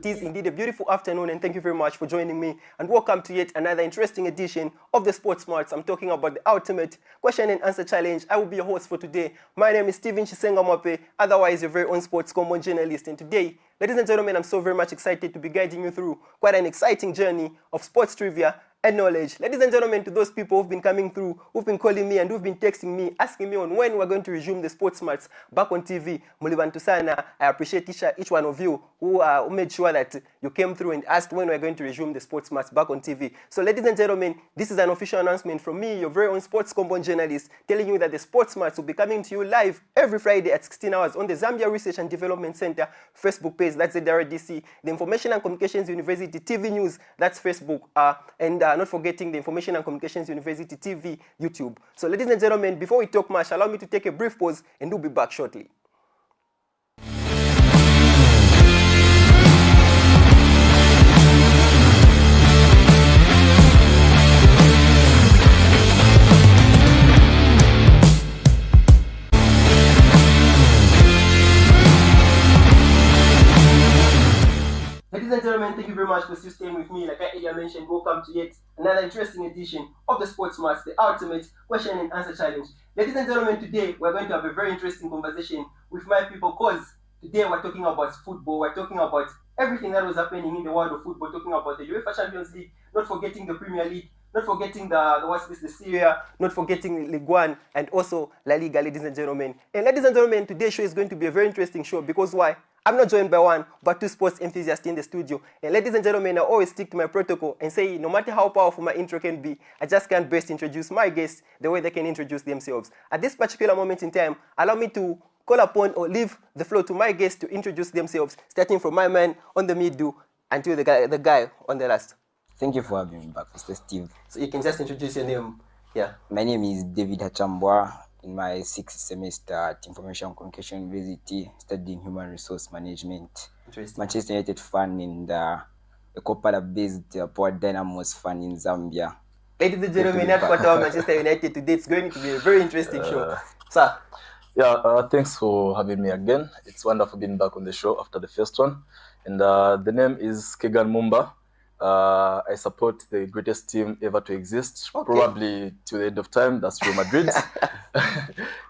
It is indeed a beautiful afternoon, and thank you very much for joining me. And welcome to yet another interesting edition of the Sports Smarts. I'm talking about the ultimate question and answer challenge. I will be your host for today. My name is Steven Chisenga Mape, otherwise your very own sports common journalist. And today, ladies and gentlemen, I'm so very much excited to be guiding you through quite an exciting journey of sports trivia and knowledge. Ladies and gentlemen, to those people who've been coming through, who've been calling me and who've been texting me, asking me on when we're going to resume the Sports Smarts back on TV, Mulibantu sana, I appreciate each one of you who made sure that you came through and asked when we're going to resume the Sports Smarts back on TV. So ladies and gentlemen, this is an official announcement from me, your very own sports compound journalist, telling you that the Sports Smarts will be coming to you live every Friday at 16 hours on the Zambia Research and Development Center Facebook page, that's the DRDC, the Information and Communications University TV News, that's Facebook, and not forgetting the Information and Communications University TV YouTube. So ladies and gentlemen, before we talk much, allow me to take a brief pause and we'll be back shortly. Ladies and gentlemen, thank you very much for still staying with me. Like I earlier mentioned, welcome to yet another interesting edition of the Sports Smarts, the ultimate question and answer challenge. Ladies and gentlemen, today we're going to have a very interesting conversation with my people because today we're talking about football. We're talking about everything that was happening in the world of football, talking about the UEFA Champions League, not forgetting the Premier League, not forgetting the Serie A, not forgetting Ligue 1, and also La Liga, ladies and gentlemen. And ladies and gentlemen, today's show is going to be a very interesting show because why? I'm not joined by one, but two sports enthusiasts in the studio. And ladies and gentlemen, I always stick to my protocol and say, no matter how powerful my intro can be, I just can't best introduce my guests the way they can introduce themselves. At this particular moment in time, allow me to call upon or leave the floor to my guests to introduce themselves, starting from my man on the middle until the guy on the last. Thank you for having me back, Mr. Steve. So you can just introduce your name. Yeah. My name is David Hachambwa. In my 6th semester at Information Communication University, studying Human Resource Management. Manchester United fan and a Kopala-based Power Dynamos fan in Zambia. Ladies and gentlemen, that's what our Manchester United today. It's going to be a very interesting show. Sir. Yeah, thanks for having me again. It's wonderful being back on the show after the first one. And the name is Kegan Mumba. I support the greatest team ever to exist, probably to the end of time. That's Real Madrid.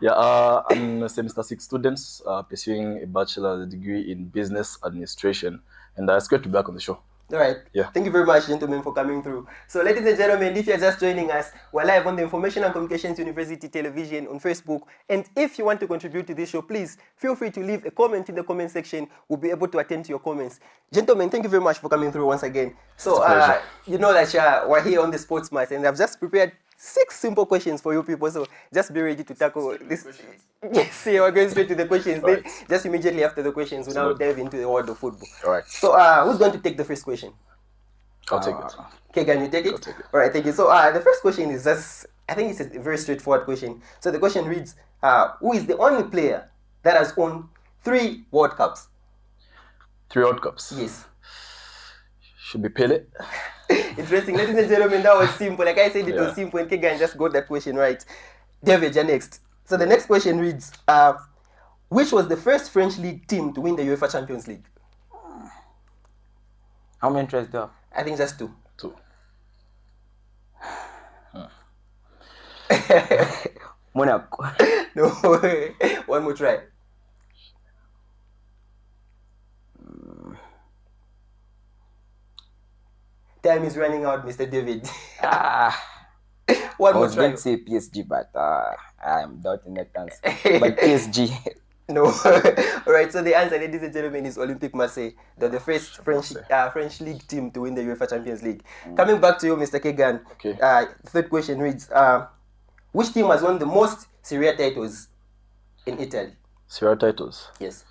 I'm a semester 6 student pursuing a bachelor's degree in business administration, and it's great to be back on the show. All right. Yeah. Thank you very much, gentlemen, for coming through. So, ladies and gentlemen, if you're just joining us, we're live on the Information and Communications University television on Facebook. And if you want to contribute to this show, please feel free to leave a comment in the comment section. We'll be able to attend to your comments. Gentlemen, thank you very much for coming through once again. So, you know that we're here on the Sports Smarts, and I've just prepared 6 simple questions for you people. So, just be ready to tackle this. Yes, we're going straight to the questions. Right. Just immediately after the questions, we'll now dive into the world of football. All right. So, who's going to take the first question? I'll take it. Okay, can you take it? I'll take it. All right, thank you. So, the first question is just, I think it's a very straightforward question. So, the question reads, who is the only player that has won 3 World Cups? 3 World Cups? Yes. Should be Pele. Interesting. Ladies and gentlemen, that was simple. Like I said, it was simple, and Kegan just got that question right. David, you're next. So, the next question reads, which was the first French league team to win the UEFA Champions League? How many tries do you have? I think just 2. 2. Monaco. No, one more try. Time is running out, Mr. David. One I more was try. going to say PSG, but I am doubting that answer. But PSG. No. All right, so the answer, ladies and gentlemen, is Olympique Marseille. They're the first French league team to win the UEFA Champions League. Coming back to you, Mr. Kegan. Okay. Third question reads, which team has won the most Serie A titles in Italy? Serie A titles? Yes.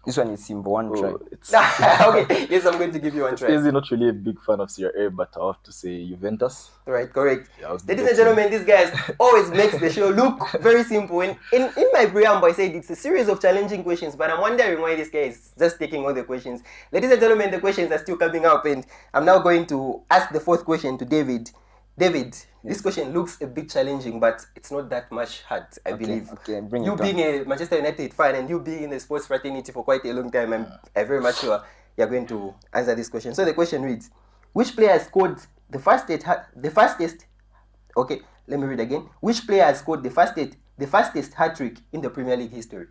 This one is simple. One try. Okay, yes, I'm going to give you one try. Easy, not really a big fan of Serie A, but I have to say Juventus. All right, correct. Yeah, ladies and gentlemen, this guy always makes the show look very simple. And in my preamble, I said it's a series of challenging questions, but I'm wondering why this guy is just taking all the questions. Ladies and gentlemen, the questions are still coming up, and I'm now going to ask the 4th question to David. David, this question looks a bit challenging, but it's not that much hard, I believe. Okay, bring you it being a Manchester United fan and you being in the sports fraternity for quite a long time, I'm very much sure you're going to answer this question. So the question reads, which player has scored the fastest, okay, let me read again. Which player has scored the fastest hat-trick in the Premier League history?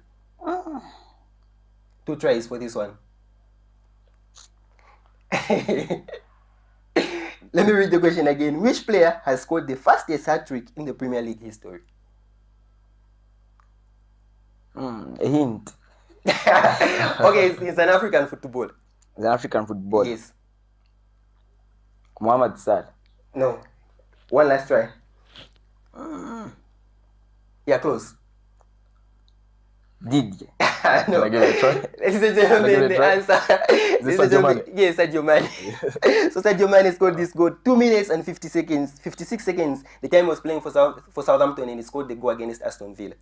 2 tries for this one. Let me read the question again. Which player has scored the fastest hat-trick in the Premier League history? A hint. Okay, it's an African football. It's an African football. Yes. Mohamed Salah. No. One last try. Yeah, close. Didier. No. Can I give it a try? Ladies and gentlemen, the answer. Is it Sadio Mane? Yes, Sadio Mane. So Sadio Mane scored this goal 2 minutes and 56 seconds. The time he was playing for Southampton, and he scored the goal against Aston Villa.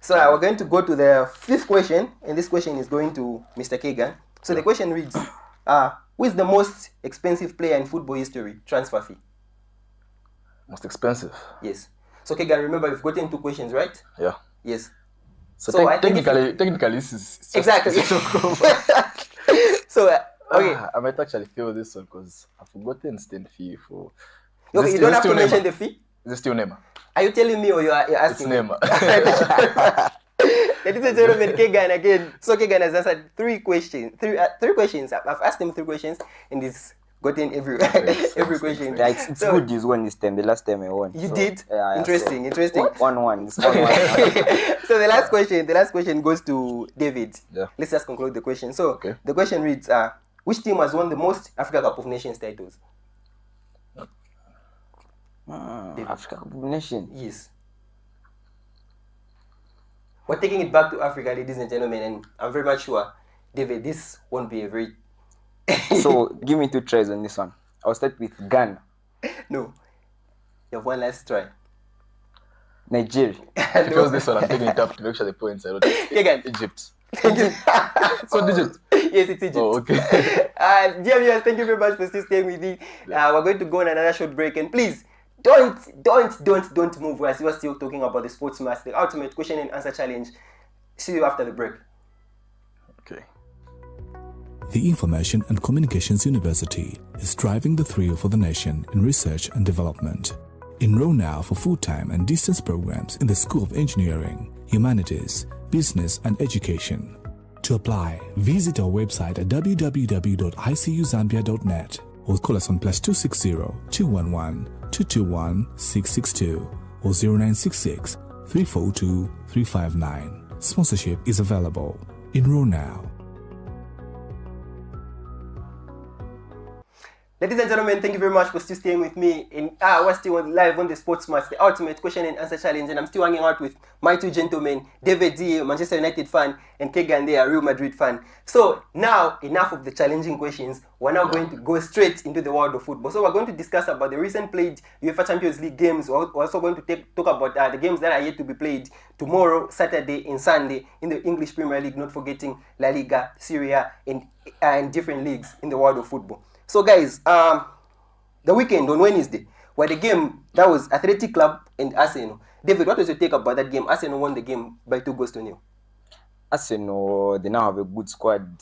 So now we're going to go to the 5th question, and this question is going to Mr. Kegan. So the question reads, who is the most expensive player in football history? Transfer fee. Most expensive? Yes. So Kegan, remember we've gotten 2 questions, right? Yeah. Yes. So, So I think technically, this is just, exactly. So okay. I might actually fail this one because I've forgotten stand fee for. Okay, you don't have to mention the fee. Is it still Neymar? Are you telling me or you're asking? It's Neymar. Ladies and gentlemen, Kegan again. So Kegan has answered 3 questions. Three questions. I've asked him 3 questions, and he's gotten every question. Yeah, it's So- good this one this time. The last time I won. You So, did? yeah, Interesting. 1-1. It's 1-1. So the last question goes to David. Yeah. Let's just conclude the question. So Okay. the question reads, which team has won the most Africa Cup of Nations titles? Africa Cup of Nation. Yes. We're taking it back to Africa, ladies and gentlemen, and I'm very much sure, David, this won't be a very... So give me 2 tries on this one. I'll start with Ghana. No. You have one last try. Nigeria. Because this one, I'm taking it up to make sure the points are not Kegan. Egypt. Thank you. So Egypt. Yes, it's Egypt. Oh, okay. Dear viewers, thank you very much for still staying with me. We're going to go on another short break, and please don't move. We're still talking about the Sports Mass, the ultimate question and answer challenge. See you after the break. Okay. The Information and Communications University is driving the thrill for the nation in research and development. Enroll now for full-time and distance programs in the School of Engineering, Humanities, Business and Education. To apply, visit our website at www.icuzambia.net or call us on +260 211 221 662 or 0966 342 359. Sponsorship is available. Enroll now. Ladies and gentlemen, thank you very much for still staying with me. We're still live on the Sports Match, the ultimate question and answer challenge, and I'm still hanging out with my 2 gentlemen, David D, Manchester United fan, and Kegan there, Real Madrid fan. So now, enough of the challenging questions. We're now going to go straight into the world of football. So we're going to discuss about the recent played UEFA Champions League games. We're also going to talk about the games that are yet to be played tomorrow, Saturday, and Sunday in the English Premier League, not forgetting La Liga, Serie A, and different leagues in the world of football. So guys, the weekend on Wednesday, where the game that was Athletic Club and Arsenal. David, what was your take about that game? Arsenal won the game by 2-0. Arsenal, they now have a good squad.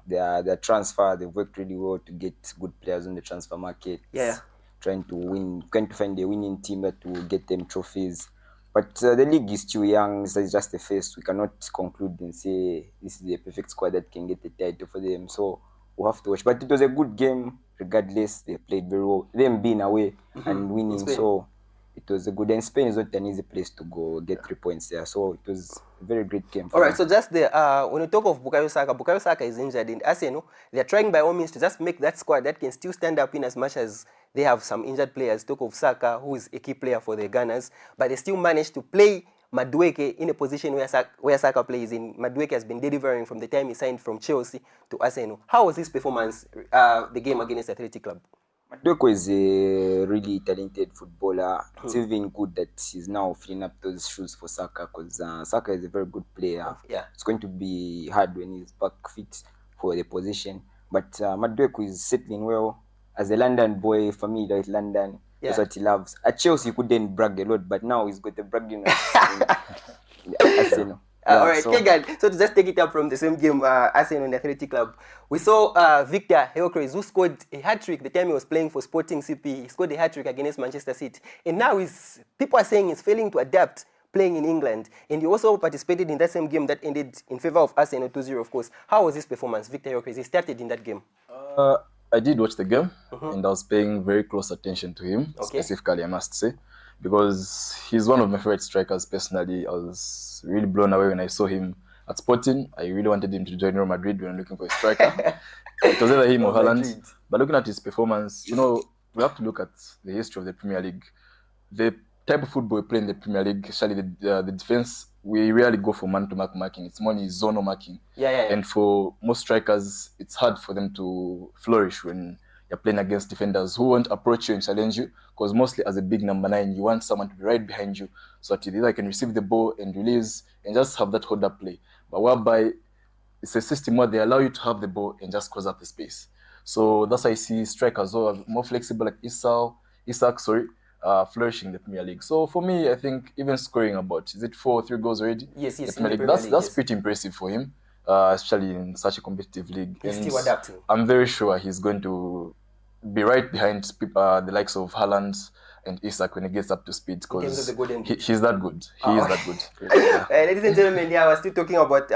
Their transfer, they've worked really well to get good players on the transfer market. Yeah. Trying to find a winning team that will get them trophies. But the league is too young. It's just the first. We cannot conclude and say this is the perfect squad that can get the title for them. So we'll have to watch. But it was a good game regardless. They played very well. Them being away and winning. So it was a good. And Spain is not an easy place to go get 3 points there. So it was a very great game. All right, so just there, when you talk of Bukayo Saka is injured in Arsenal. They're trying by all means to just make that squad that can still stand up in as much as they have some injured players. Talk of Saka, who is a key player for the Gunners, but they still managed to play Madueke in a position where Saka plays in. Madueke has been delivering from the time he signed from Chelsea to Arsenal. How was his performance, the game against Athletic Club? Madueke is a really talented footballer. It's even good that he's now filling up those shoes for Saka because Saka is a very good player. Yeah. It's going to be hard when he's back fit for the position. But Madueke is settling well. As a London boy, familiar with London, that's what he loves. At Chelsea, he couldn't brag a lot, but now he's got a bragging in Arsenal. Yeah, all right, so- Kegan. So to just take it up from the same game, Arsenal and the Athletic Club, we saw Victor Gyökeres, who scored a hat-trick the time he was playing for Sporting CP. He scored a hat-trick against Manchester City. And now people are saying he's failing to adapt playing in England. And he also participated in that same game that ended in favor of Arsenal 2-0, of course. How was his performance, Victor Gyökeres? He started in that game. I did watch the game, and I was paying very close attention to him, specifically, I must say, because he's one of my favorite strikers personally. I was really blown away when I saw him at Sporting. I really wanted him to join Real Madrid when I'm looking for a striker. It was either him or Haaland. But looking at his performance, we have to look at the history of the Premier League. The type of football we play in the Premier League, especially the defense, we rarely go for man-to-man marking. It's more zonal marking. And for most strikers, it's hard for them to flourish when you're playing against defenders who won't approach you and challenge you, because mostly as a big number 9, you want someone to be right behind you so that you either can receive the ball and release and just have that hold-up play. But whereby it's a system where they allow you to have the ball and just close up the space. So that's why I see strikers who are more flexible, like Isak, flourishing in the Premier League. So for me, I think even scoring about, is it 4 or 3 goals already? Yes, in the Premier League, that's yes. pretty impressive for him, especially in such a competitive league. He's And still adapting. I'm very sure he's going to be right behind the likes of Haaland and Isak when he gets up to speed, because he's that good. He is that good. Yeah. Ladies and gentlemen, yeah, we're still talking about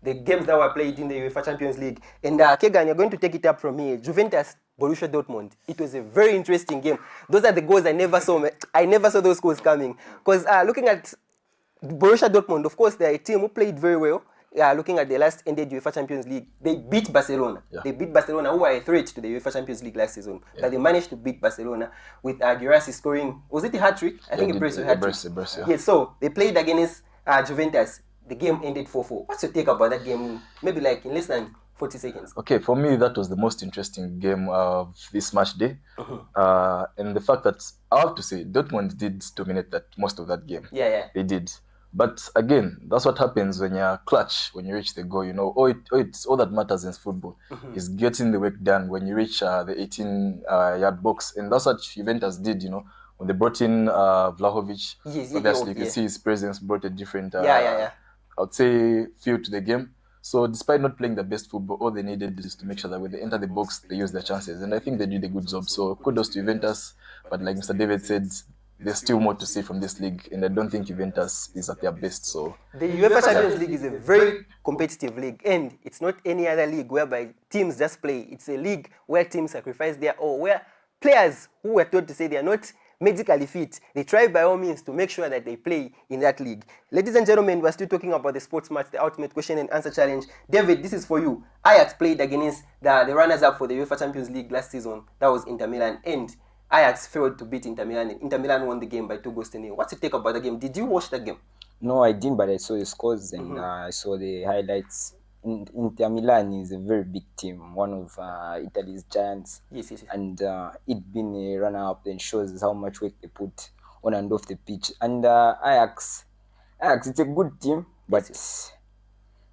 the games that were played in the UEFA Champions League. And Kegan, you're going to take it up from here. Juventus, Borussia Dortmund. It was a very interesting game. Those are the goals I never saw. I never saw those goals coming. Because looking at Borussia Dortmund, of course, they're a team who played very well. Looking at the last ended UEFA Champions League, they beat Barcelona. Yeah. They beat Barcelona, who were a threat to the UEFA Champions League last season. But they managed to beat Barcelona with Guirassy scoring. Was it a hat-trick? I think a hat-trick. Yeah. Yes, so they played against Juventus. The game ended 4-4. What's your take about that game? Maybe like in less than 40 seconds. Okay, for me, that was the most interesting game of this match day. And the fact that, I have to say, Dortmund did dominate most of that game. Yeah. They did. But again, that's what happens when you're clutch, when you reach the goal. All that matters in football is getting the work done when you reach the 18-yard box. And that's what Juventus did, when they brought in Vlahovic. Obviously, you can see his presence brought a different, I would say, feel to the game. So despite not playing the best football, all they needed is to make sure that when they enter the box, they use their chances. And I think they did a good job. So kudos to Juventus. But like Mr. David said, there's still more to see from this league. And I don't think Juventus is at their best. So the UEFA Champions League is a very competitive league. And it's not any other league whereby teams just play. It's a league where teams sacrifice their all, where players who were told to say they are not medically fit, they try by all means to make sure that they play in that league. Ladies and gentlemen, we're still talking about the sports match, the ultimate question and answer challenge. David, this is for you. Ajax played against the runners-up for the UEFA Champions League last season. That was Inter Milan. And Ajax failed to beat Inter Milan. Inter Milan won the game by 2-0. What's your take about the game? Did you watch the game? No, I didn't, but I saw the scores and I saw the highlights. Inter Milan is a very big team, one of Italy's giants. Yes. And it being a runner-up then shows how much work they put on and off the pitch. And Ajax, it's a good team, but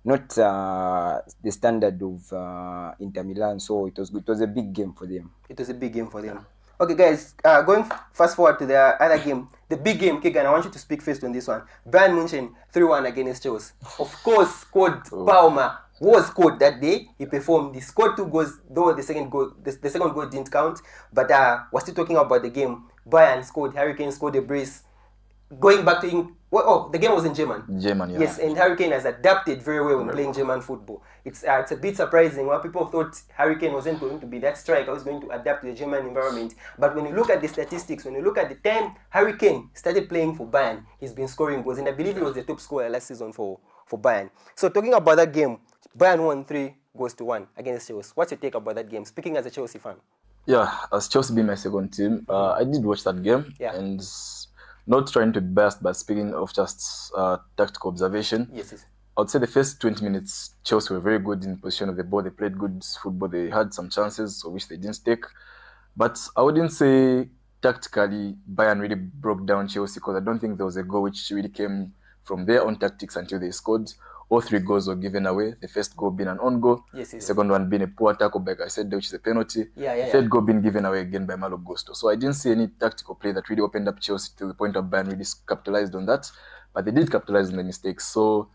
not the standard of Inter Milan. So it was good. It was a big game for them. It was a big game for them. Okay, guys, going fast forward to the other game, the big game, Kegan, I want you to speak first on this one. Bayern München 3-1 against Chelsea. Of course, scored Palmer was scored that day. He performed. He scored 2 goals, though the second goal didn't count. But we're still talking about the game. Bayern scored. Harry Kane scored a brace. Going back to the game was in German. German, yeah. Yes, and Harry Kane has adapted very well when playing German football. It's a bit surprising where people thought Harry Kane wasn't going to be that striker, was going to adapt to the German environment. But when you look at the statistics, when you look at the time Harry Kane started playing for Bayern, he's been scoring goals, and I believe he was the top scorer last season for Bayern. So talking about that game, Bayern won 3-1 against Chelsea. What's your take about that game? Speaking as a Chelsea fan. Yeah, as Chelsea being my second team, I did watch that game. Yeah. And not trying to be biased, but speaking of just tactical observation, Yes. I would say the first 20 minutes, Chelsea were very good in possession of the ball. They played good football. They had some chances, which they didn't take. But I wouldn't say tactically Bayern really broke down Chelsea, because I don't think there was a goal which really came from their own tactics until they scored. All 3 goals were given away. The first goal being an own goal. Yes. The second one being a poor tackle, like I said, which is a penalty. The third goal being given away again by Malo Gusto. So I didn't see any tactical play that really opened up Chelsea to the point of Bayern really capitalized on that. But they did capitalize on the mistakes. So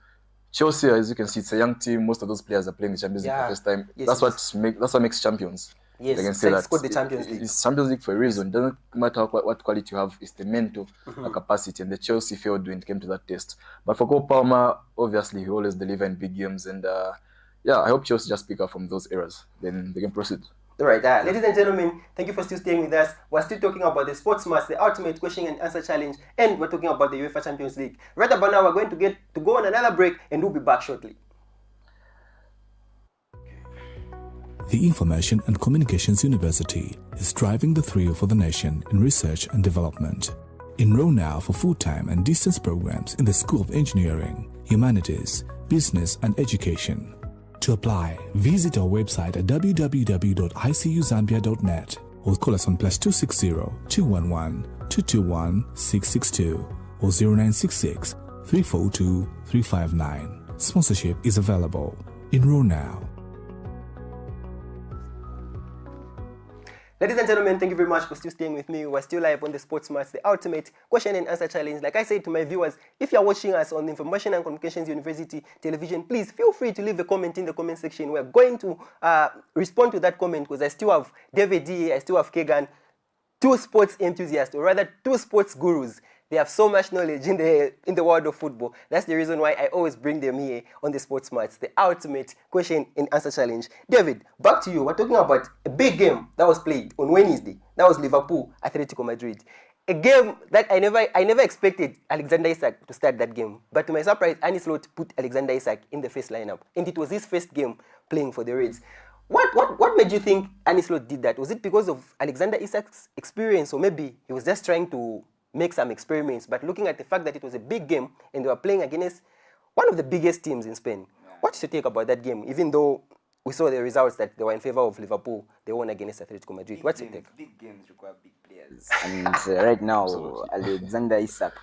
Chelsea, as you can see, it's a young team. Most of those players are playing the Champions League for the first time. Yes, That's what makes champions. Yes, they can so say it's that called the Champions League. It's Champions League for a reason. It doesn't matter what quality you have, it's the mental capacity. And the Chelsea failed when it came to that test. But for Cole Palmer, obviously, he always delivers in big games. And I hope Chelsea just pick up from those errors. Then they can proceed. All right, ladies and gentlemen, thank you for still staying with us. We're still talking about the Sports Match, the Ultimate Question and Answer Challenge, and we're talking about the UEFA Champions League. Right about now, we're going to go on another break, and we'll be back shortly. The Information and Communications University is driving the thrill for the nation in research and development. Enroll now for full-time and distance programs in the School of Engineering, Humanities, Business and Education. To apply, visit our website at www.icuzambia.net or call us on +260 211 221 662 or 0966 342 359. Sponsorship is available. Enroll now. Ladies and gentlemen, thank you very much for still staying with me. We're still live on the Sports Match, the Ultimate Question and Answer Challenge. Like I said to my viewers, if you're watching us on the Information and Communications University television, please feel free to leave a comment in the comment section. We're going to respond to that comment because I still have David D, I still have Kegan, two sports enthusiasts, or rather two sports gurus. They have so much knowledge in the world of football. That's the reason why I always bring them here on the Sports Match, the Ultimate Question and Answer Challenge. David, back to you. We're talking about a big game that was played on Wednesday. That was Liverpool, Atletico Madrid. A game that I never expected Alexander Isak to start that game. But to my surprise, Arne Slot put Alexander Isak in the first lineup. And it was his first game playing for the Reds. What made you think Arne Slot did that? Was it because of Alexander Isak's experience, or maybe he was just trying to make some experiments? But looking at the fact that it was a big game and they were playing against one of the biggest teams in Spain, what's your take about that game? Even though we saw the results that they were in favor of Liverpool, they won against Atletico Madrid. What's your take? Big games require big players. And right now, Alexander Isak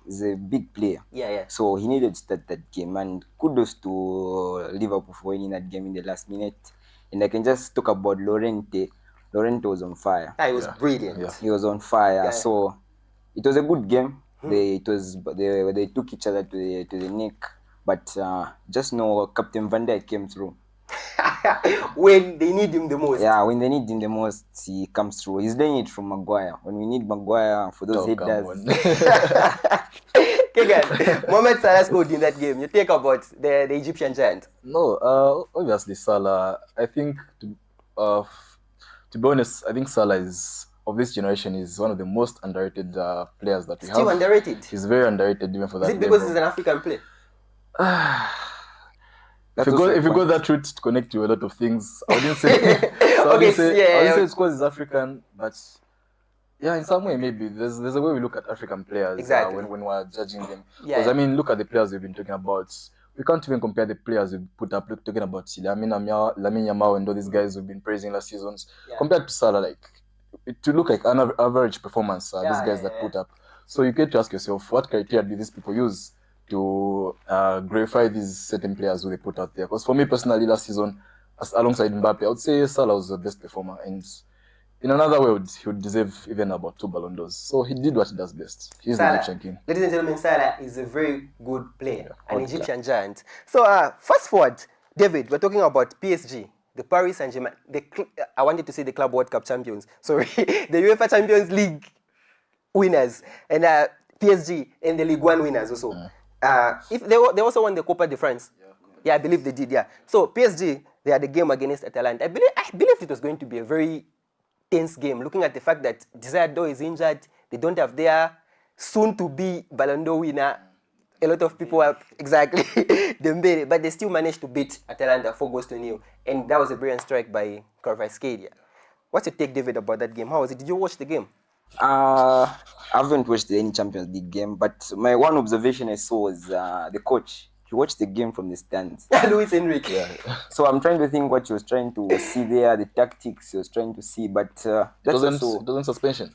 is a big player. Yeah. So he needed to start that game. And kudos to Liverpool for winning that game in the last minute. And I can just talk about Llorente. Llorente was on fire. He was brilliant. Yeah. He was on fire. Yeah. So it was a good game. They took each other to the neck. But just know Captain Van Dijk came through. When they need him the most. Yeah, when they need him the most, he comes through. He's doing it from Maguire. When we need Maguire for those headers. Kegan, Mohamed Salah scored in that game. You take about the Egyptian giant. No, obviously Salah. I think to be honest, I think Salah is, of this generation, is one of the most underrated players that we have. Still underrated. He's very underrated even for that. Is it because he's an African player? If you go that route to connect to a lot of things, I wouldn't say. I wouldn't say it's because he's African, but yeah, in some way maybe there's a way we look at African players exactly. when we're judging them. Because I mean, look at the players we've been talking about. We can't even compare the players we put up. Look, talking about Lamine Yamal and all these guys we've been praising last seasons, compared to Salah, like to look like an average performance. These guys that put up. So you get to ask yourself, what criteria do these people use to glorify these certain players who they put out there? Because for me personally, last season, alongside Mbappe, I would say Salah was the best performer, and in another world, he would deserve even about 2 Ballon d'Ors. So he did what he does best. He's the Egyptian king. Ladies and gentlemen, Salah is a very good player, an Egyptian giant. So fast forward, David, we're talking about PSG, the Paris Saint-Germain. I wanted to say the Club World Cup champions. Sorry, the UEFA Champions League winners, and PSG and the Ligue 1 winners also. If they also won the Copa de France. Yeah, I believe they did. Yeah. So PSG, they had a game against Atalanta. I believe it was going to be a very tense game, looking at the fact that Desire Doe is injured. They don't have their soon-to-be Ballon d'Or winner. A lot of people are exactly Dembele, but they still managed to beat Atalanta 4-0, and that was a brilliant strike by Kvaratskhelia. What's your take, David, about that game? How was it? Did you watch the game? I haven't watched any Champions League game, but my one observation I saw was the coach. He watched the game from the stands. Luis Enrique. Yeah. So I'm trying to think what he was trying to see there, the tactics he was trying to see, but doesn't suspension.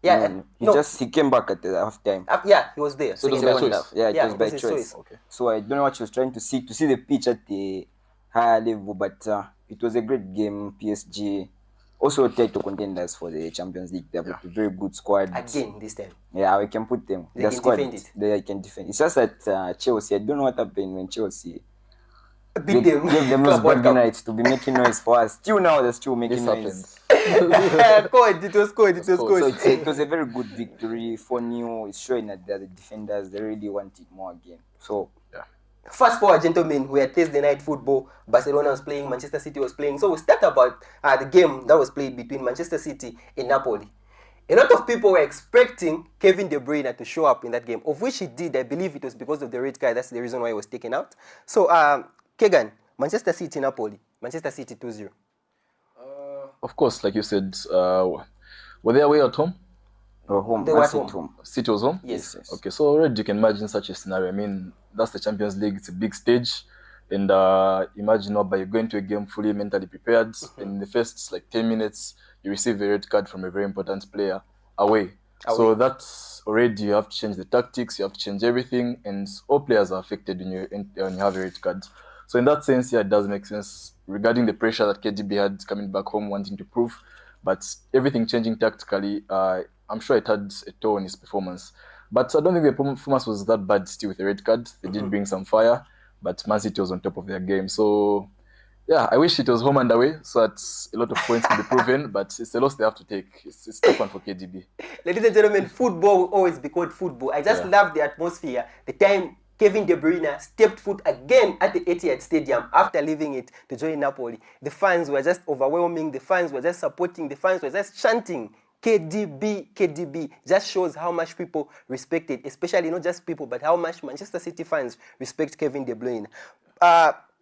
Yeah, he came back at the half time. Yeah, he was there. So it was by choice. Yeah, it was by choice. Okay. So I don't know what he was trying to see the pitch at the higher level, but it was a great game. PSG also title contenders for the Champions League. They have a very good squad. Again, this time. Yeah, we can put them. They can squad, defend it. They can defend. It's just that Chelsea, I don't know what happened when Chelsea Beat them. gave them those bragging rights to be making noise for us. Still now, they're still making noise. Good, it was good. So it was a very good victory for New. It's showing that the defenders, they really want it more again. So, Yeah. Fast forward, gentlemen, we had Thursday night football. Barcelona was playing, Manchester City was playing. So we start about the game that was played between Manchester City and Napoli. A lot of people were expecting Kevin De Bruyne to show up in that game, of which he did. I believe it was because of the red card. That's the reason why he was taken out. So, Kegan, Manchester City, Napoli. Manchester City 2-0. Of course, like you said, were they away at home? or home. They were Man at home. City home. City was home? Yes. Okay, so already you can imagine such a scenario. I mean, that's the Champions League. It's a big stage. And imagine now by going to a game fully mentally prepared. In the first 10 minutes, you receive a red card from a very important player away. So that's already, you have to change the tactics, you have to change everything, and all players are affected when you have a red card. So in that sense, yeah, it does make sense regarding the pressure that KDB had coming back home, wanting to prove. But everything changing tactically, I'm sure it had a toll on his performance. But I don't think the performance was that bad still with the red card. They did bring some fire, but Man City was on top of their game. So, yeah, I wish it was home and away so that a lot of points can be proven, but it's a loss they have to take. It's tough one for KDB. Ladies and gentlemen, football will always be called football. I just love the atmosphere. The time Kevin De Bruyne stepped foot again at the Etihad Stadium after leaving it to join Napoli. The fans were just overwhelming. The fans were just supporting. The fans were just chanting, KDB, KDB. Just shows how much people respect it, especially not just people, but how much Manchester City fans respect Kevin De Bruyne.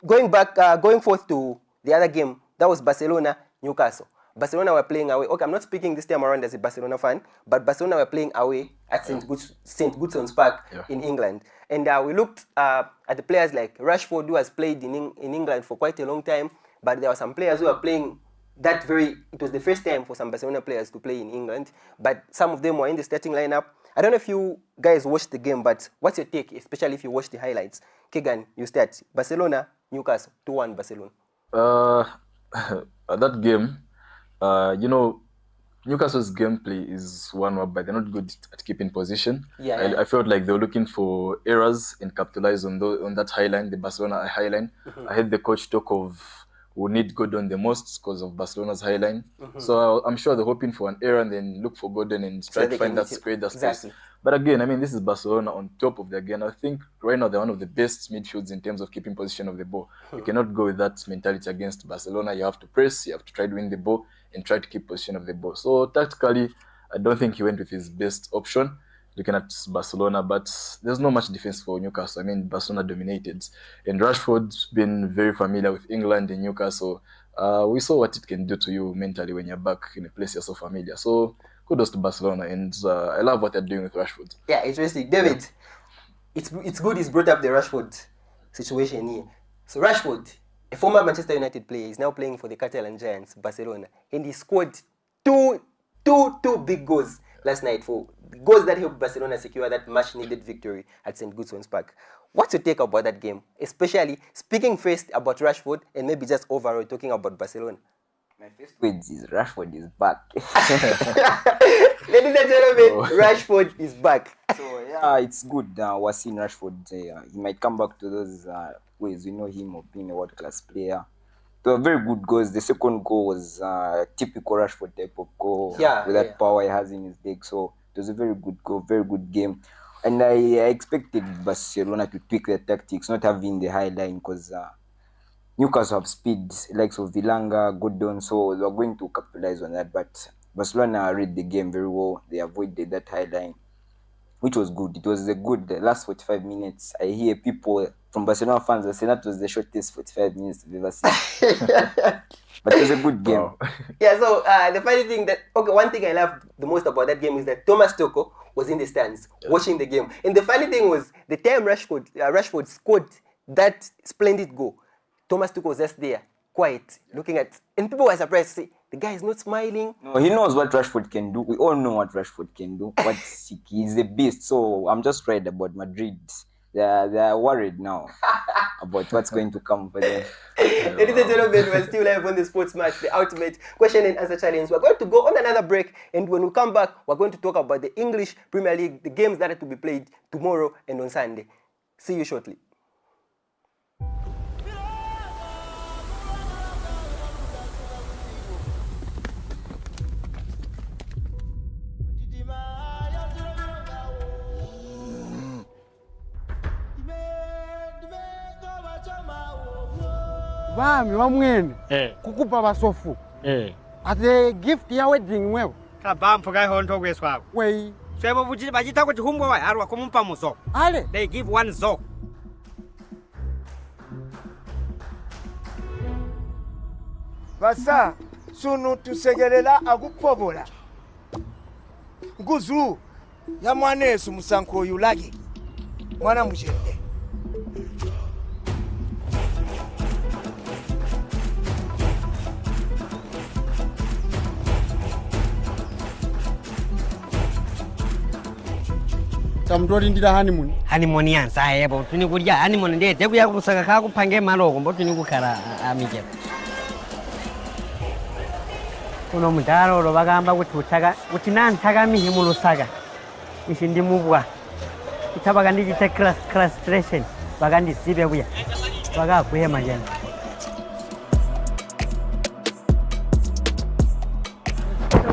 Going forth to the other game, that was Barcelona, Newcastle. Barcelona were playing away. Okay, I'm not speaking this time around as a Barcelona fan, but Barcelona were playing away at St. Goodson's Park in England. And we looked at the players like Rashford, who has played in England for quite a long time, but there were some players who were playing it was the first time for some Barcelona players to play in England, but some of them were in the starting lineup. I don't know if you guys watched the game, but what's your take, especially if you watch the highlights? Kegan, you start. Barcelona, Newcastle, 2-1 Barcelona. That game, Newcastle's gameplay is one whereby they're not good at keeping position. I felt like they were looking for errors and capitalize on that high line, the Barcelona high line. I heard the coach talk of who need Gordon the most because of Barcelona's high line. So I'm sure they're hoping for an error and then look for Gordon and try to find that square, that space. But again, I mean, this is Barcelona on top of their game. I think right now they're one of the best midfields in terms of keeping position of the ball. You cannot go with that mentality against Barcelona. You have to press, you have to try to win the ball and try to keep position of the ball. So tactically, I don't think he went with his best option looking at Barcelona, but there's not much defense for Newcastle. I mean, Barcelona dominated. And Rashford's been very familiar with England and Newcastle. We saw what it can do to you mentally when you're back in a place you're so familiar. So kudos to Barcelona, and I love what they're doing with Rashford. Yeah, interesting. David, it's good he's brought up the Rashford situation here. So Rashford, a former Manchester United player, is now playing for the Catalan Giants, Barcelona, and he scored two big goals last night, for goals that helped Barcelona secure that much-needed victory at St. Goodson's Park. What's your take about that game? Especially speaking first about Rashford and maybe just overall talking about Barcelona. My first words is Rashford is back. Ladies and gentlemen, Rashford is back. So yeah, it's good. We're seeing Rashford. He might come back to those ways we know him of being a world-class player. They were very good goals. The second goal was typical Rashford type of goal with that power he has in his leg. So it was a very good goal, very good game. And I expected Barcelona to tweak their tactics, not having the high line, because Newcastle have speed, likes of Vilanga, Gordon, so they were going to capitalize on that. But Barcelona read the game very well. They avoided that high line, which was good. It was a good last 45 minutes. I hear people from Barcelona fans that say that was the shortest 45 minutes we've ever seen. But it was a good game. Wow. Yeah, so the funny thing one thing I love the most about that game is that Thomas Tuchel was in the stands watching the game. And the funny thing was, the time Rashford scored that splendid goal, Thomas Tuchel was just there, quiet, looking at, and people were surprised to say, the guy is not smiling. No, he knows what Rashford can do. We all know what Rashford can do. He's a beast. So I'm just worried about Madrid they are worried now about what's going to come for them. Ladies and gentlemen, we're still live on the Sports Match, the ultimate question and answer challenge. We're going to go on another break, and when we come back, we're going to talk about the English Premier League, the games that are to be played tomorrow and on Sunday. See you shortly. Bami wamwene kukupa basofu ate gift ya wedding wewe kabampo kai honto kweswa wei sebo buji bajita kuti humbo wa arwa kumumpa muso ale they give one zo basa sunu tusegelela akupobola nguzu ya mwanesu musanko yulage mwana mujende tamtori ndira honeymoon yansa yebo tuni kurya honeymoon ndiye tekuya kusaka ka kupange maloko mbo tuni kukhala amike kuno mudaro lo bagamba kuti utaka kuti nantaka mihi mu lusaka ishi ndi mubwa itabaga ndijite claustration bagandi sibe kuya baga kuhema jana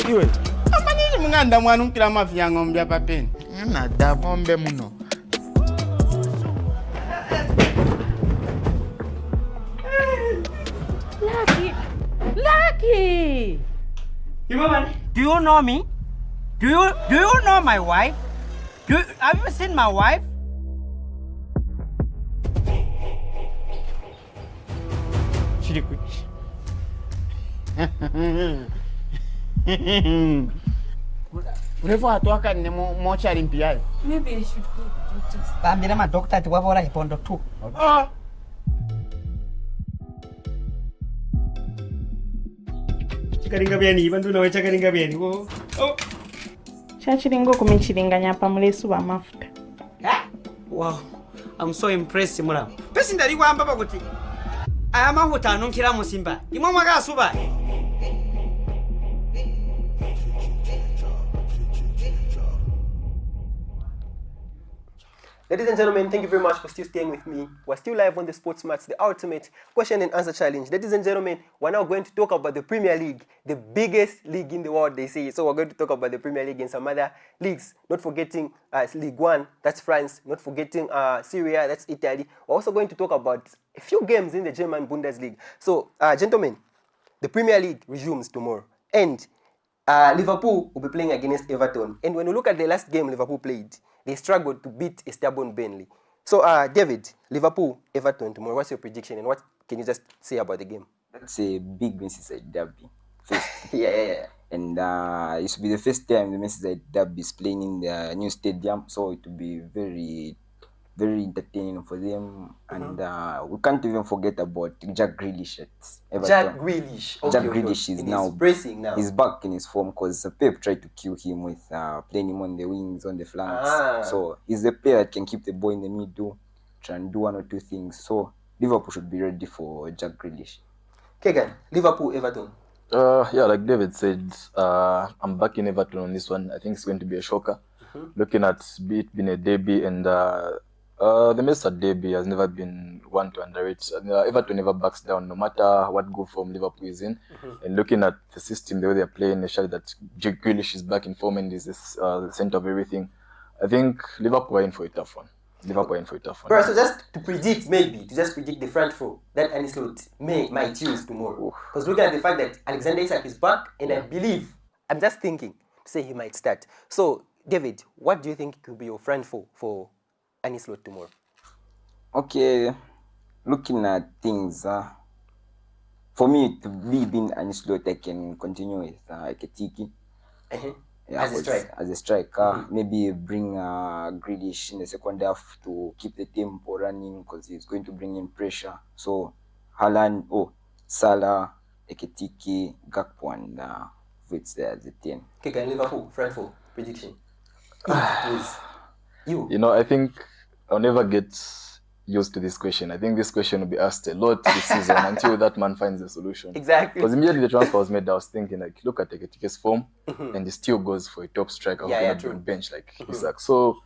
iwe amanini munganda mwana unkira mafya ng'ombe papeni na da ng'ombe muno Lucky do you know me? Do you know my wife? Have you seen my wife? Chiriku. Urefu atoka ni mochari mpia. Maybe I should go to the doctors. Bambira ma doctor tiwabora hipondo tu. Ah. Chikaringa byani bantu nawe chakaringa byani wo. Oh. Chachiringo kumichiringanya pamulesu wa mafuta. Wow. I'm so impressed mura. Pesi ndari kwamba bakuti. Aya mahuta anunkira musimba. Imwe mwakasuba. Ladies and gentlemen, thank you very much for still staying with me. We're still live on the Sports Match, the ultimate question and answer challenge. Ladies and gentlemen, we're now going to talk about the Premier League, the biggest league in the world, they say. So we're going to talk about the Premier League and some other leagues. Not forgetting League One, that's France. Not forgetting Serie A, that's Italy. We're also going to talk about a few games in the German Bundesliga. So, gentlemen, the Premier League resumes tomorrow. And Liverpool will be playing against Everton. And when you look at the last game Liverpool played, they struggled to beat a stubborn Burnley. So, David, Liverpool, Everton tomorrow, what's your prediction and what can you just say about the game? That's a big Merseyside derby. First. Yeah. And it will be the first time the Merseyside derby is playing in the new stadium, so it will be very, very entertaining for them. And we can't even forget about Jack Grealish at Everton. Jack Grealish. Okay, Jack Grealish is now bracing now. He's back in his form because Pep tried to kill him with playing him on the wings, on the flanks. So he's the player that can keep the ball in the middle, try and do one or two things. So Liverpool should be ready for Jack Grealish. Kegan, Liverpool, Everton. Yeah, like David said, I'm backing Everton on this one. I think it's going to be a shocker. Looking at it being a derby, and the Merseyside derby has never been one to underrate. Everton never backs down, no matter what good form Liverpool is in. And looking at the system, the way they're playing, especially that Jack Grealish is back in form and is the center of everything. I think Liverpool are in for a tough one. Bro, so just to predict, the front four that Arne Slot might use tomorrow. Because looking at the fact that Alexander Isak is back, and I'm just thinking to say he might start. So, David, what do you think could be your front four for Arne Slot tomorrow? Okay, looking at things, for me to be being Arne Slot, I can continue with Ekitike. Yeah, as a striker, maybe bring Grealish in the second half to keep the tempo running because he's going to bring in pressure. So, Haaland, Salah, Ekitike, Gakpo, and Wits there as a 10. Okay, Liverpool, front four, prediction. Please. You know, I think I'll never get used to this question. I think this question will be asked a lot this season until that man finds a solution. Exactly. Because immediately the transfer was made, I was thinking, like, look at Eketike's form, and he still goes for a top striker who cannot be on bench like Isak. So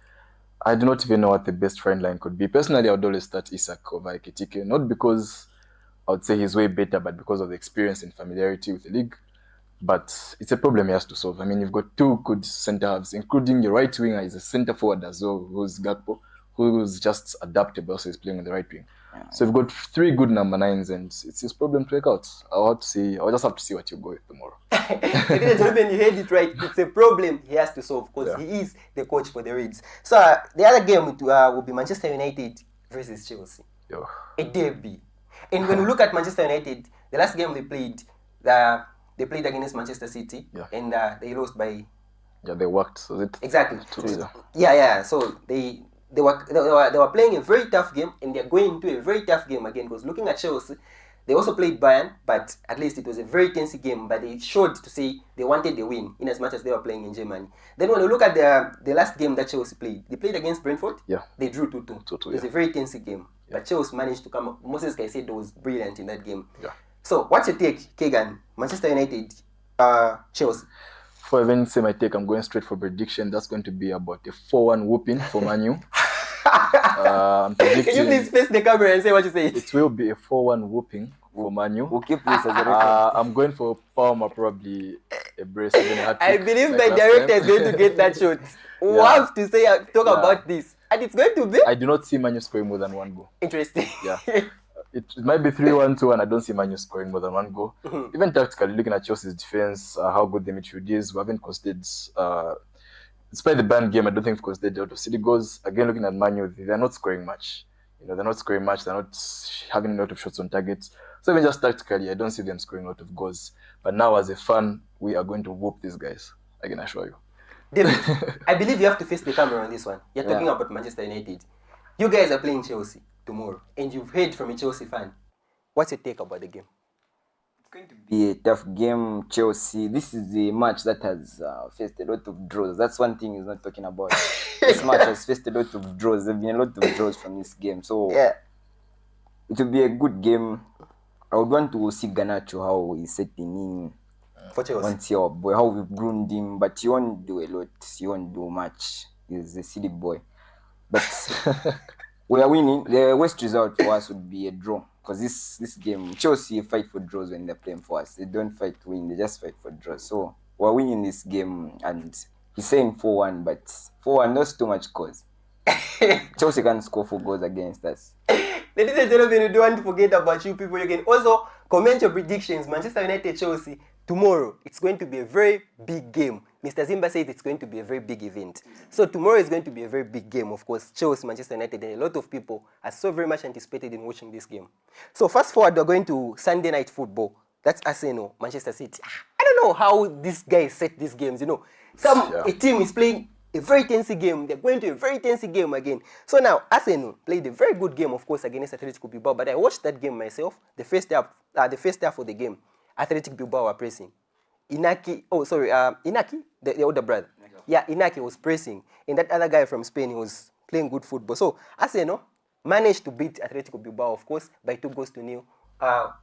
I do not even know what the best friend line could be. Personally, I would always start Isak over Eketike, not because I would say he's way better, but because of the experience and familiarity with the league. But it's a problem he has to solve. I mean, you've got two good centre halves, including your right winger is a centre forward as well, who's Gakpo, who's just adaptable, so he's playing on the right wing. So you've got three good number 9s, and it's his problem to work out. I'll just have to see what you go with tomorrow. Ladies and gentlemen, you heard it right. It's a problem he has to solve because he is the coach for the Reds. So the other game will be Manchester United versus Chelsea. A derby. And when we look at Manchester United, the last game they played against Manchester City, and they lost by. Yeah, they worked. So exactly. Yeah. So they were playing a very tough game, and they're going into a very tough game again. Because looking at Chelsea, they also played Bayern, but at least it was a very tense game. But they showed to say they wanted the win, in as much as they were playing in Germany. Then when you look at the last game that Chelsea played, they played against Brentford. Yeah. They drew 2-2. It was a very tense game. Yeah. But Chelsea managed to come up. Moses Caicedo was brilliant in that game. Yeah. So what's your take, Kegan? Manchester United, Chelsea. Before I even say my take, I'm going straight for prediction. That's going to be about a 4-1 whooping for Man U. Can you please face the camera and say what you say? It will be a 4-1 whooping for Man U. We'll keep this as a record. I'm going for Palmer, probably a brace. I believe my director is going to get that shot. We'll have to talk about this. And it's going to be... I do not see Man U scoring more than one goal. Interesting. Yeah. It might be 3-1, 2-1. I don't see Man U scoring more than one goal. Even tactically, looking at Chelsea's defense, how good the midfield is, we haven't considered... despite the Bayern game, I don't think we've considered a lot of City goals. Again, looking at Man U, they're not scoring much. They're not scoring much. They're not having a lot of shots on target. So even just tactically, I don't see them scoring a lot of goals. But now, as a fan, we are going to whoop these guys. I can assure you. David, I believe you have to face the camera on this one. You're talking about Manchester United. You guys are playing Chelsea tomorrow, and you've heard from a Chelsea fan. What's your take about the game? It's going to be a tough game, Chelsea. This is a match that has faced a lot of draws. That's one thing he's not talking about. This match has faced a lot of draws. There have been a lot of draws from this game. So it will be a good game. I would want to see Garnacho, how he's setting in. For Chelsea. Once your boy, how we've groomed him, but he won't do a lot. He won't do much. He's a silly boy. But we are winning. The worst result for us would be a draw. Because this game, Chelsea fight for draws when they're playing for us. They don't fight to win, they just fight for draws. So we're winning this game, and he's saying 4-1, but 4-1, that's too much cause. Chelsea can score 4 goals against us. Ladies and gentlemen, we don't want to forget about you people. You can also comment your predictions. Manchester United, Chelsea, tomorrow. It's going to be a very big game. Mr. Zimba said it's going to be a very big event. So tomorrow is going to be a very big game, of course. Chelsea, Manchester United, and a lot of people are so very much anticipated in watching this game. So fast forward, we're going to Sunday night football. That's Arsenal, Manchester City. I don't know how these guys set these games, A team is playing a very tense game. They're going to a very tense game again. So now, Arsenal played a very good game, of course, against Atletico Bilbao. But I watched that game myself. The first half of the game, Athletic Bilbao were pressing. Inaki, the older brother. Yeah, Inaki was pressing. And that other guy from Spain, he was playing good football. So Arsenal managed to beat Atletico Bilbao, of course, by 2-0.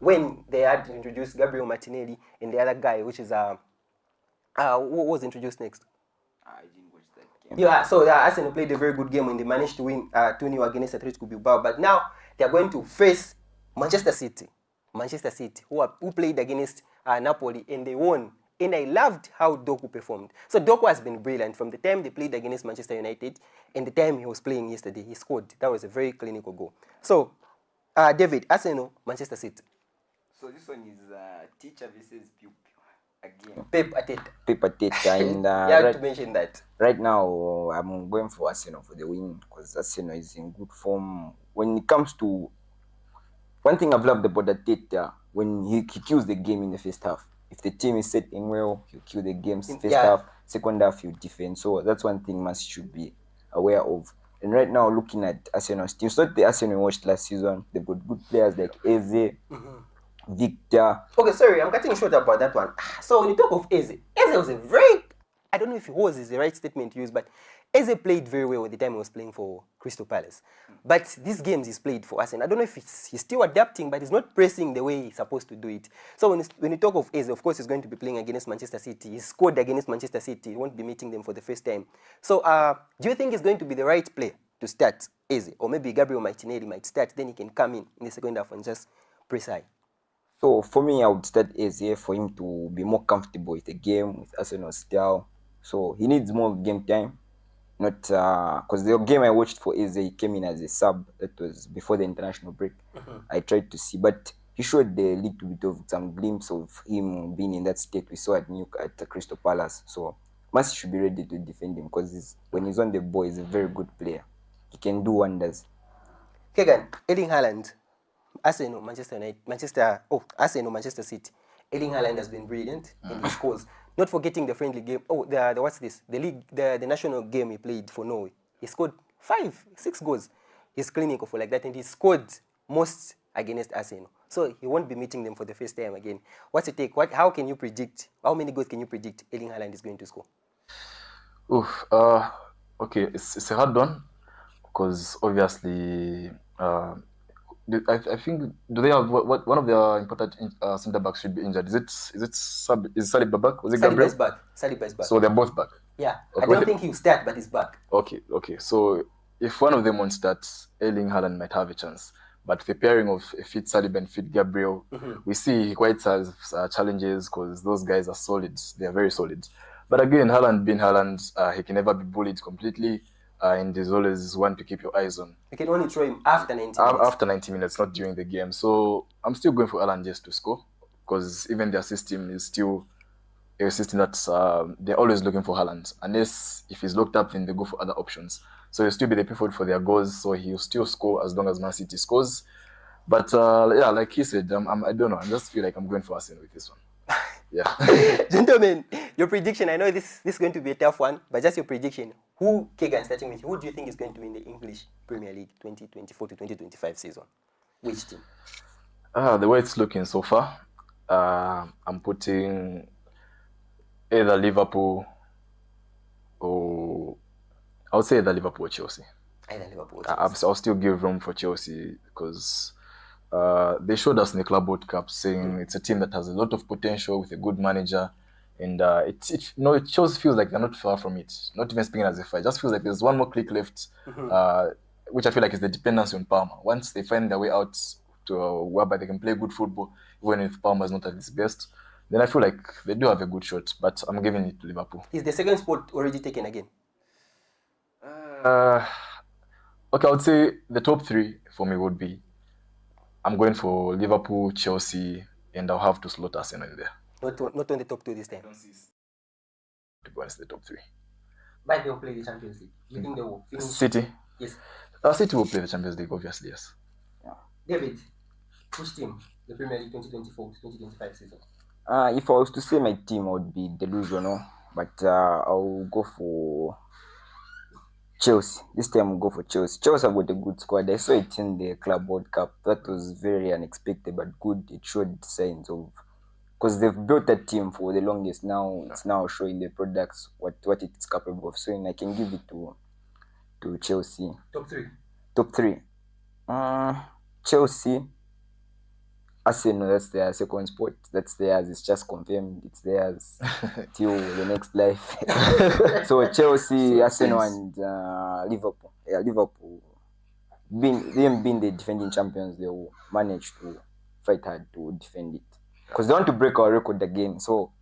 When they had introduced Gabriel Martinelli and the other guy, which is what was introduced next? I didn't watch that game. Yeah, so Arsenal played a very good game and they managed to win 2-0 against Atletico Bilbao. But now they are going to face Manchester City, who played against Napoli, and they won. And I loved how Doku performed. So Doku has been brilliant from the time they played against Manchester United and the time he was playing yesterday. He scored. That was a very clinical goal. So, David, Arsenal, Manchester City. So this one is teacher versus pupil again. Pep Arteta. And you have to mention that. Right now, I'm going for Arsenal for the win because Arsenal is in good form. When it comes to one thing I've loved about Arteta, when he kills the game in the first half. If the team is setting well, he'll kill the games first half, second half, he'll defend. So that's one thing Man should be aware of. And right now, looking at Arsenal's team, it's not the Arsenal we watched last season. They've got good players like Eze, Victor. Okay, sorry, I'm cutting short about that one. So when you talk of Eze was a very, I don't know if was is the right statement to use, but Eze played very well at the time he was playing for Crystal Palace. But these games he's played for us, and I don't know if he's still adapting, but he's not pressing the way he's supposed to do it. So when you talk of Eze, of course he's going to be playing against Manchester City. He scored against Manchester City. He won't be meeting them for the first time. So do you think he's going to be the right player to start Eze? Or maybe Gabriel Martinelli might start, then he can come in the second half and just press high? So for me, I would start Eze for him to be more comfortable with the game, with Arsenal style. So he needs more game time. Not because the game I watched for Eze, he came in as a sub. That was before the international break. I tried to see, but he showed a little bit of some glimpse of him being in that state we saw at Crystal Palace. So Messi should be ready to defend him because when he's on the ball, he's a very good player. He can do wonders. Kegan, Erling Haaland, Arsenal, Manchester City. Erling Haaland has been brilliant in his scores. Not forgetting the friendly game. Oh, the what's this? The league, the national game he played for Norway. He scored 6 goals. He's clinical for like that, and he scored most against Arsenal. So he won't be meeting them for the first time again. What's your take? How can you predict? How many goals can you predict Erling Haaland is going to score? Okay, it's a hard one because obviously. I think do they have one of their important centre backs should be injured? Is Saliba back? Was it Gabriel? Saliba is back. So they're both back. Yeah, okay. I don't think he'll start, but he's back. Okay. So if one of them won't start, Erling Haaland might have a chance. But the pairing of a fit Saliba and fit Gabriel, we see he quite has challenges because those guys are solid. They are very solid. But again, Haaland being Haaland, he can never be bullied completely. And there's always one to keep your eyes on. You can only throw him after 90 minutes. After 90 minutes, not during the game. So I'm still going for Haaland just to score because even their system is still a system that they're always looking for Haaland. Unless if he's locked up, then they go for other options. So he'll still be the preferred for their goals. So he'll still score as long as Man City scores. But yeah, like he said, I don't know. I just feel like I'm going for Arsenal with this one. Yeah. Gentlemen, your prediction. I know this is going to be a tough one, but just your prediction. Who, Kegan, starting with you, who do you think is going to win the English Premier League 2024 to 2025 season? Which team? The way it's looking so far, I'm putting either Liverpool or I would say either Liverpool or Chelsea. Either Liverpool or Chelsea. I'll still give room for Chelsea because they showed us in the Club World Cup saying it's a team that has a lot of potential with a good manager. And it Chelsea feels like they're not far from it. Not even speaking as a fight. It just feels like there's one more click left, which I feel like is the dependency on Palmer. Once they find their way out to whereby they can play good football, even if Palmer is not at his best, then I feel like they do have a good shot. But I'm giving it to Liverpool. Is the second spot already taken again? Okay, I would say the top 3 for me would be I'm going for Liverpool, Chelsea, and I'll have to slot Arsenal in there. Not on the top 2 this time. To go into the top 3. But they'll play the Champions League. You think they will finish? City? Yes. City will play the Champions League, obviously, yes. Yeah. David, which team? The Premier League 2024 to 2025 season? If I was to say my team, I would be delusional. But I'll go for Chelsea. This time I'll go for Chelsea. Chelsea have got a good squad. I saw it in the Club World Cup. That was very unexpected but good. It showed signs of... Because they've built a team for the longest now. It's now showing the products, what it's capable of. So I can give it to Chelsea. Top 3? Top 3. Chelsea. Arsenal, that's their second spot. That's theirs. It's just confirmed. It's theirs till the next life. So Chelsea, Arsenal, and Liverpool. Yeah, Liverpool. Being the defending champions, they will manage to fight hard to defend it. Because they want to break our record again. So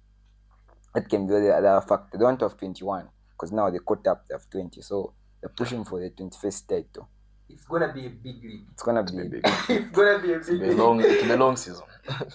that can be the other factor. They want to have 21. Because now they caught up, they have 20. So they're pushing for the 21st title. It's gonna be a big league. It's gonna be big. It's gonna be a big league. It's a long season.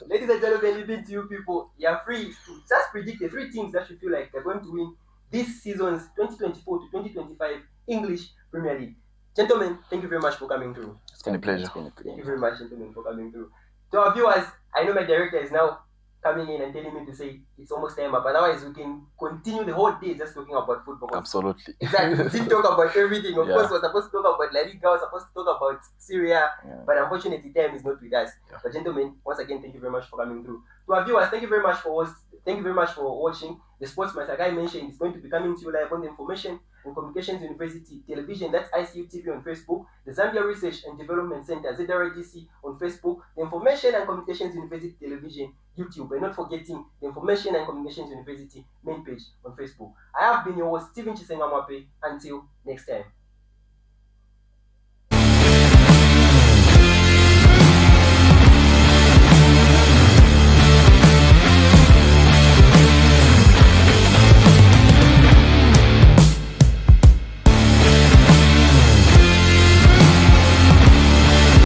Ladies and gentlemen, leave it to you people. You're free to just predict the 3 teams that you feel like they're going to win this season's 2024 to 2025 English Premier League. Gentlemen, thank you very much for coming through. It's been a pleasure. Thank you very much, gentlemen, for coming through. To our viewers, I know my director is now coming in and telling me to say it's almost time up. Otherwise, we can continue the whole day just talking about football. Absolutely. Exactly. We didn't talk about everything. Of Yeah. course, we're supposed to talk about La Liga, we're supposed to talk about Syria, Yeah. but unfortunately, time is not with us. Yeah. But gentlemen, once again, thank you very much for coming through. To our viewers, thank you very much for watching the Sports Match. Like I mentioned, it's going to be coming to you live on the Information and Communications University Television. That's ICU TV on Facebook, the Zambia Research and Development Center, ZRDC on Facebook, the Information and Communications University Television YouTube, and not forgetting the Information and Communications University main page on Facebook. I have been your host, Stephen Chisengamwape. Until next time.